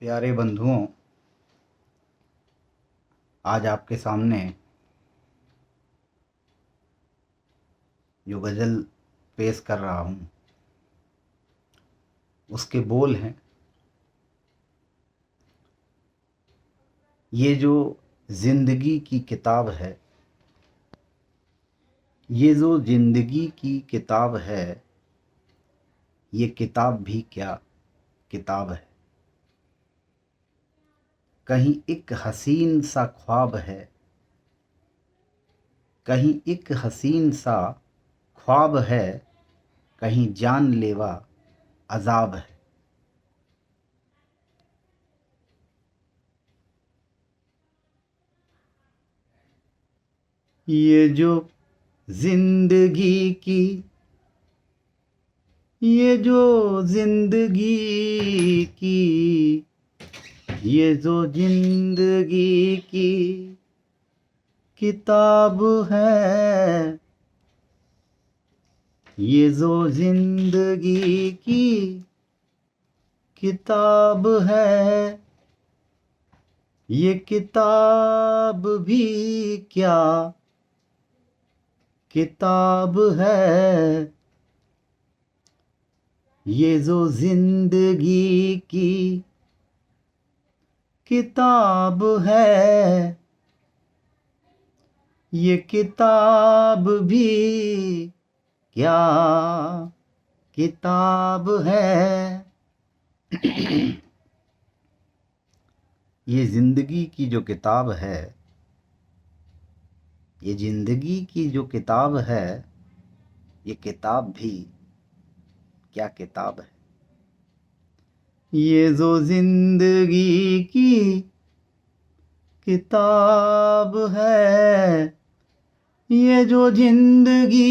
प्यारे बंधुओं, आज आपके सामने जो गज़ल पेश कर रहा हूँ उसके बोल हैं। ये जो ज़िंदगी की किताब है, ये जो ज़िंदगी की किताब है, ये किताब भी क्या किताब है। कहीं एक हसीन सा ख्वाब है, कहीं एक हसीन सा ख्वाब है, कहीं जानलेवा अज़ाब है। ये जो जिंदगी की ये जो जिंदगी की ये जो जिंदगी की किताब है, ये जो जिंदगी की किताब है, ये किताब भी क्या किताब है। ये जो जिंदगी की किताब है, ये किताब भी क्या किताब है। ये जिंदगी की जो किताब है, ये जिंदगी की जो किताब है, ये किताब भी क्या किताब है। ये जो जिंदगी की किताब है, ये जो जिंदगी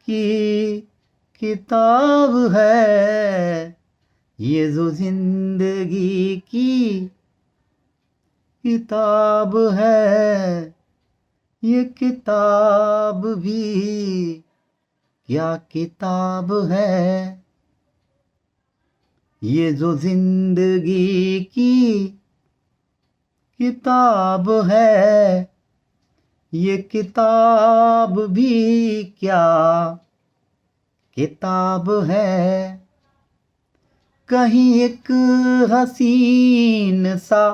की किताब है, ये जो जिंदगी की किताब है, ये किताब भी क्या किताब है। ये जो जिंदगी की किताब है, ये किताब भी क्या किताब है। कहीं एक हसीन सा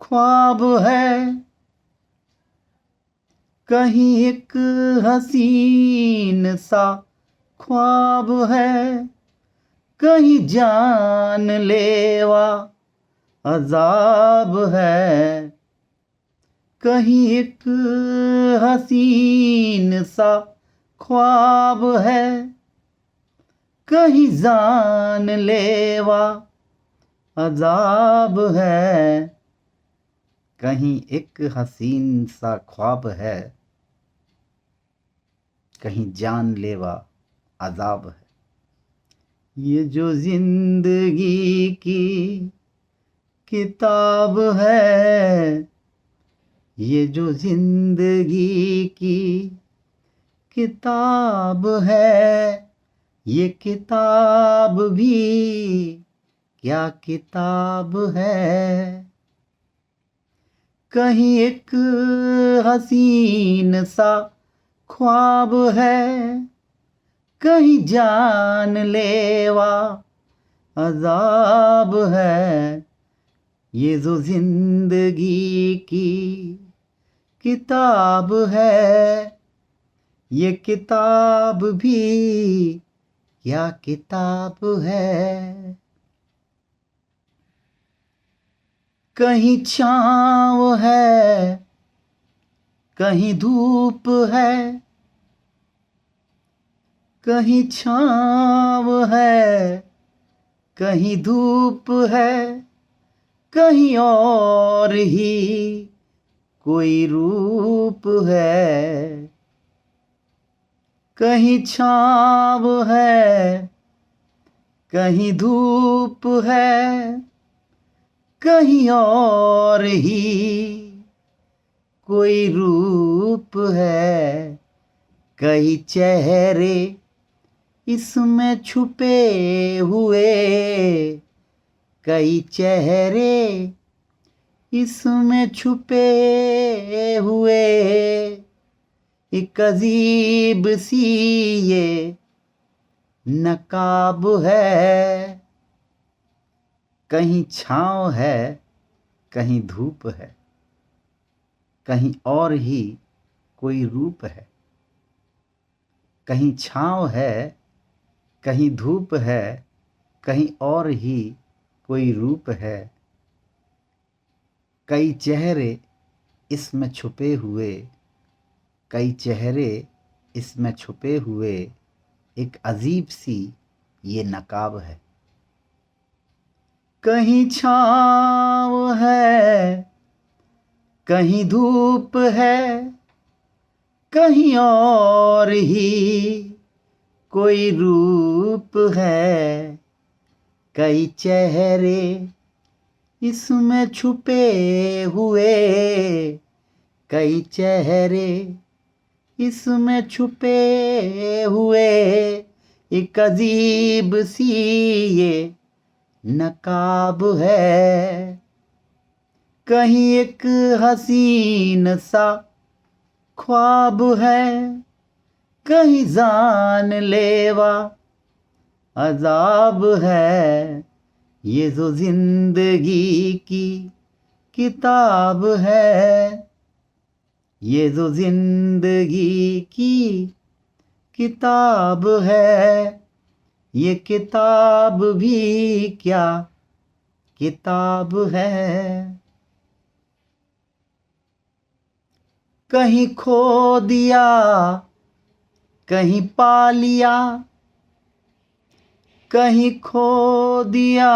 ख्वाब है, कहीं एक हसीन सा ख्वाब है, कहीं जानलेवा अजाब है। कहीं एक हसीन सा ख्वाब है, कहीं जानलेवा अजाब है। कहीं एक हसीन सा ख्वाब है, कहीं जानलेवा अजाब है। ये जो जिंदगी की किताब है, ये जो जिंदगी की किताब है, ये किताब भी क्या किताब है। कहीं एक हसीन सा ख्वाब है, कहीं जानलेवा अजाब है। ये जो जिंदगी की किताब है, ये किताब भी क्या किताब है। कहीं छाँव है, कहीं धूप है, कहीं छाँव है, कहीं धूप है, कहीं और ही कोई रूप है। कहीं छाँव है, कहीं धूप है, कहीं और ही कोई रूप है। कई चेहरे इसमें छुपे हुए कई चेहरे, इसमें छुपे हुए एक अजीब सी ये नकाब है। कहीं छाँव है, कहीं धूप है, कहीं और ही कोई रूप है। कहीं छाँव है, कहीं धूप है, कहीं और ही कोई रूप है। कई चेहरे इसमें छुपे हुए, कई चेहरे इसमें छुपे हुए एक अजीब सी ये नकाब है। कहीं छाँव है, कहीं धूप है, कहीं और ही कोई रूप है। कई चेहरे इसमें छुपे हुए, कई चेहरे इसमें छुपे हुए एक अजीब सी ये नकाब है। कहीं एक हसीन सा ख्वाब है, कहीं जानलेवा अजाब है। ये जो जिंदगी की किताब है, ये जो जिंदगी की किताब है, ये किताब भी क्या किताब है। कहीं खो दिया, कहीं पा लिया, कहीं खो दिया,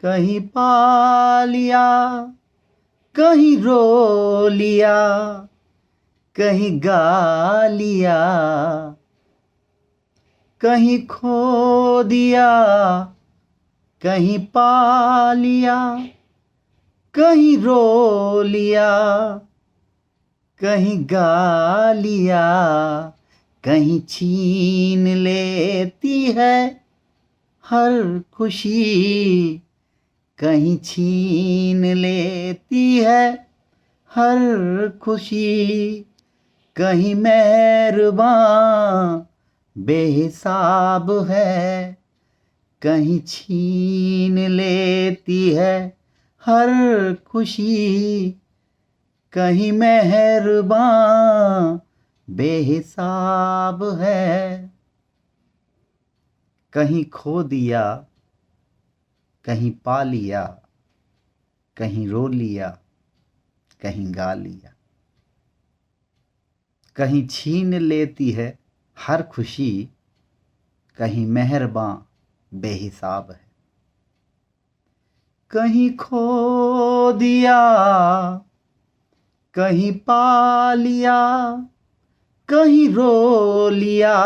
कहीं पा लिया, कहीं रो लिया, कहीं गा लिया। कहीं खो दिया, कहीं पा लिया, कहीं रो लिया, कहीं गा लिया, कहीं छीन लेती है हर खुशी, कहीं छीन लेती है हर खुशी। कहीं मेहरबान बेहिसाब है, कहीं छीन लेती है हर खुशी। कहीं मेहरबान बेहिसाब है। कहीं खो दिया, कहीं पा लिया, कहीं रो लिया, कहीं गा लिया। कहीं छीन लेती है हर खुशी, कहीं मेहरबान बेहिसाब है। कहीं खो दिया, कहीं पा लिया, कहीं रो लिया,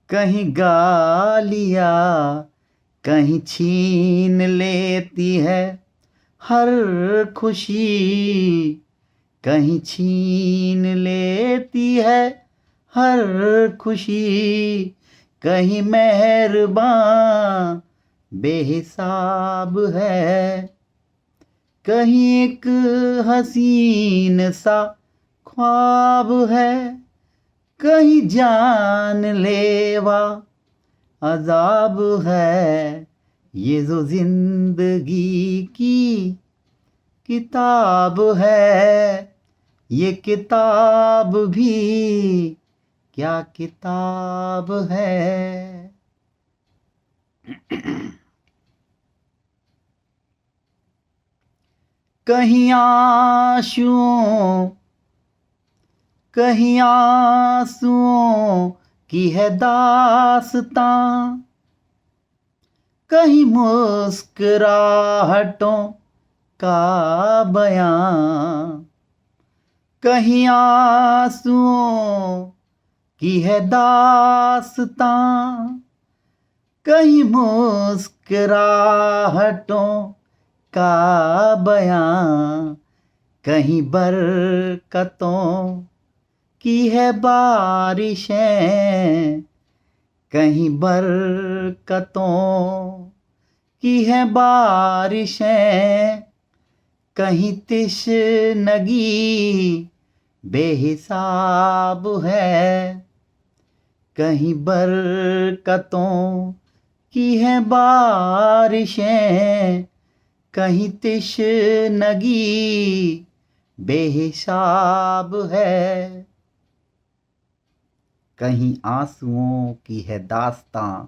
कहीं गा लिया, कहीं छीन लेती है हर खुशी, कहीं छीन लेती है हर खुशी। कहीं मेहरबान बेहिसाब है, कहीं एक हसीन सा ख्वाब है, कहीं जानलेवा अजाब है। ये जो जिंदगी की किताब है, ये किताब भी क्या किताब है। कहीं आंसुओं, कहीं आंसुओं की है दास्तां, कहीं मुस्कुराहटों का बयां। कहीं आंसुओं की है दास्तां, कहीं मुस्कुराहटों का बयां। कहीं बरकतों की है बारिशें, कहीं बरकतों की है बारिशें, कहीं तिश्नगी बेहिसाब है, कहीं बरकतों की है बारिशें, कहीं तिश्नगी बेहिसाब है, कहीं आंसुओं की है दास्तां,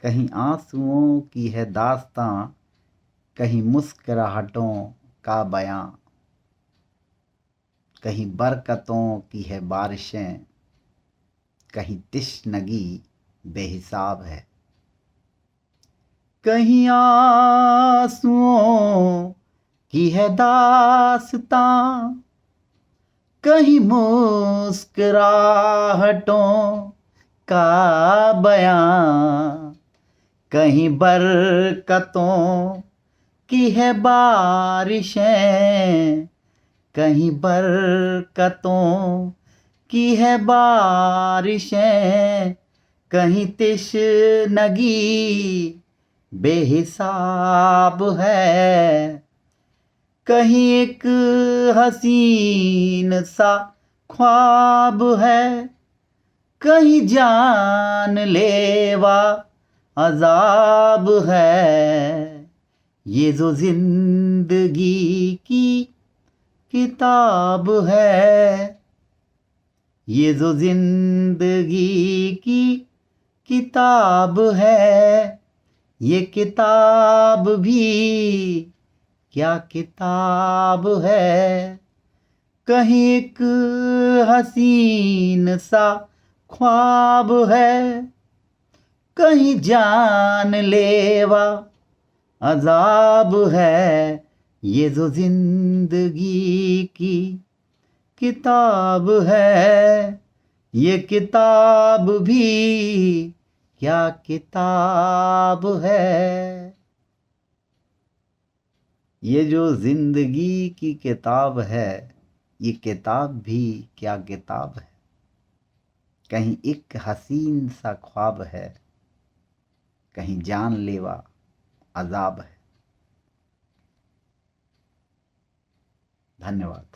कहीं आंसुओं की है दास्तां, कहीं मुस्कुराहटों का बयां, कहीं बरकतों की है बारिशें, कहीं तिश्नगी बेहिसाब है, कहीं आंसुओं की है दास्तां, कहीं मुस्कुराहटों का बयां, कहीं बरकतों की है बारिशें, कहीं बरकतों की है बारिशें, कहीं तिश्नगी बेहिसाब है, कहीं एक हसीन सा ख्वाब है, कहीं जानलेवा अजाब है, ये जो जिंदगी की किताब है, ये जो जिंदगी की किताब है, ये किताब भी क्या किताब है, कहीं एक हसीन सा ख्वाब है, कहीं जानलेवा अजाब है, ये जो जिंदगी की किताब है, ये किताब भी क्या किताब है। ये जो जिंदगी की किताब है, ये किताब भी क्या किताब है, कहीं एक हसीन सा ख्वाब है, कहीं जानलेवा अजाब है। धन्यवाद।